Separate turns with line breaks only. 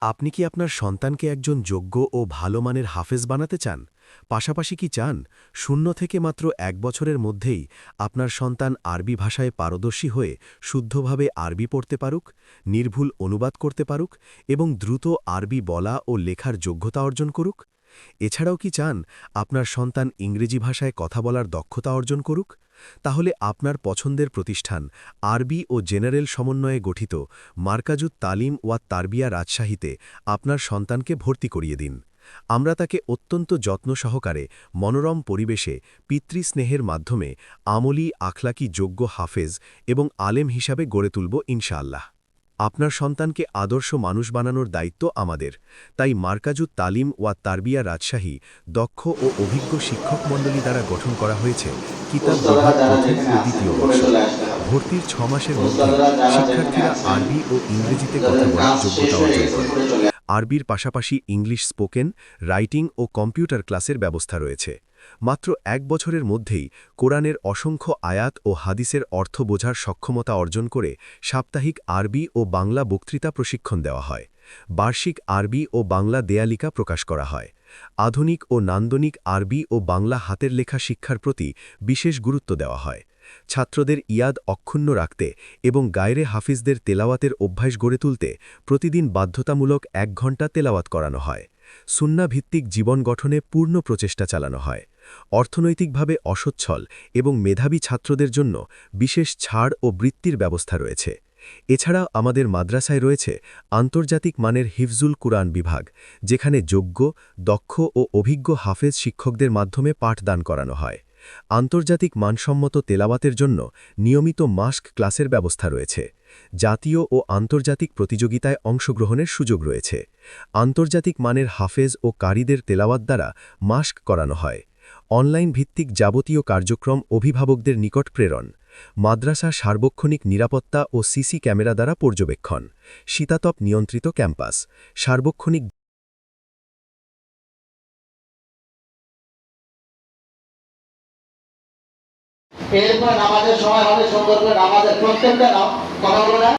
আপনি কি আপনার সন্তানকে একজন যোগ্য ও ভালো মানের হাফেজ বানাতে চান? পাশাপাশি কি চান 0 থেকে মাত্র 1 বছরের মধ্যেই আপনার সন্তান আরবি ভাষায় পারদর্শী হয়ে শুদ্ধভাবে আরবি পড়তে পারুক, নির্ভুল অনুবাদ করতে পারুক এবং দ্রুত আরবি বলা ও লেখার যোগ্যতা অর্জন করুক? এছাড়াও কি চান আপনার সন্তান ইংরেজি ভাষায় কথা বলার দক্ষতা অর্জন করুক? তাহলে আপনার পছন্দের প্রতিষ্ঠান আরবি ও জেনারেল সমন্বয়ে গঠিত মার্কাজুত তালিম ওয়া তারবিয়া রাজশাহীতে আপনার সন্তানকে ভর্তি করিয়ে দিন। আমরা তাকে অত্যন্ত যত্ন সহকারে মনোরম পরিবেশে পিতৃস্নেহের মাধ্যমে আমলি আখলাকি যোগ্য হাফেজ এবং আলেম হিসাবে গড়ে তুলব ইনশাআল্লাহ। আপনার সন্তানকে আদর্শ মানুষ বানানোর দায়িত্ব আমাদের, তাই মার্কাজুত তালিম ওয়া তারবিয়া রাজশাহী দক্ষ ও অভিজ্ঞ শিক্ষক মণ্ডলী দ্বারা গঠন করা হয়েছে কিতাব বিভাগ প্রথম ও দ্বিতীয় বর্ষ। ভর্তির 6 মাসের মধ্যে শিক্ষার্থীরা আরবি ও ইংরেজিতে কথা বলার যোগ্যতা অর্জন করে। আরবির পাশাপাশি ইংলিশ স্পোকেন, রাইটিং ও কম্পিউটার ক্লাসের ব্যবস্থা রয়েছে। মাত্র 1 বছরের মধ্যেই কোরআনের অসংখ্য আয়াত ও হাদিসের অর্থ বোঝার সক্ষমতা অর্জন করে সাপ্তাহিক আরবি ও বাংলা বক্তৃতা প্রশিক্ষণ দেওয়া হয়। বার্ষিক আরবি ও বাংলা দেয়ালিকা প্রকাশ করা হয়। আধুনিক ও নান্দনিক আরবি ও বাংলা হাতের লেখা শিক্ষার প্রতি বিশেষ গুরুত্ব দেওয়া হয়। ছাত্রদের ইয়াদ অক্ষুণ্ণ রাখতে এবং গায়রে হাফিজদের তেলাওয়াতের অভ্যাস গড়ে তুলতে প্রতিদিন বাধ্যতামূলক 1 ঘণ্টা তেলাওয়াত করানো হয়। সুন্নাভিত্তিক জীবন গঠনে পূর্ণ প্রচেষ্টা চালানো হয়। অর্থনৈতিকভাবে অসচ্ছল এবং মেধাবী ছাত্রদের জন্য বিশেষ ছাড় ও বৃত্তির ব্যবস্থা রয়েছে। এছাড়া আমাদের মাদ্রাসায় রয়েছে আন্তর্জাতিক মানের হিফজুল কুরআন বিভাগ, যেখানে যোগ্য, দক্ষ ও অভিজ্ঞ হাফেজ শিক্ষকদের মাধ্যমে পাঠদান করানো হয়। আন্তর্জাতিক মানসম্মত তেলাওয়াতের জন্য নিয়মিত মাস্ক ক্লাসের ব্যবস্থা রয়েছে। জাতীয় ও আন্তর্জাতিক প্রতিযোগিতায় অংশগ্রহণের সুযোগ রয়েছে। আন্তর্জাতিক মানের হাফেজ ও কারীদের তেলাওয়াত দ্বারা মাস্ক করানো হয়। অনলাইন ভিত্তিক যাবতীয় কার্যক্রম অভিভাবকদের নিকট প্রেরণ। মাদ্রাসা সার্বক্ষণিক নিরাপত্তা ও সিসি ক্যামেরা দ্বারা পর্যবেক্ষণ। শীতাতপ নিয়ন্ত্রিত ক্যাম্পাস। সার্বক্ষণিক
এরপর নামাজের সময় হবে সুন্দর করে নামাজের প্রত্যেকটা কথা বলে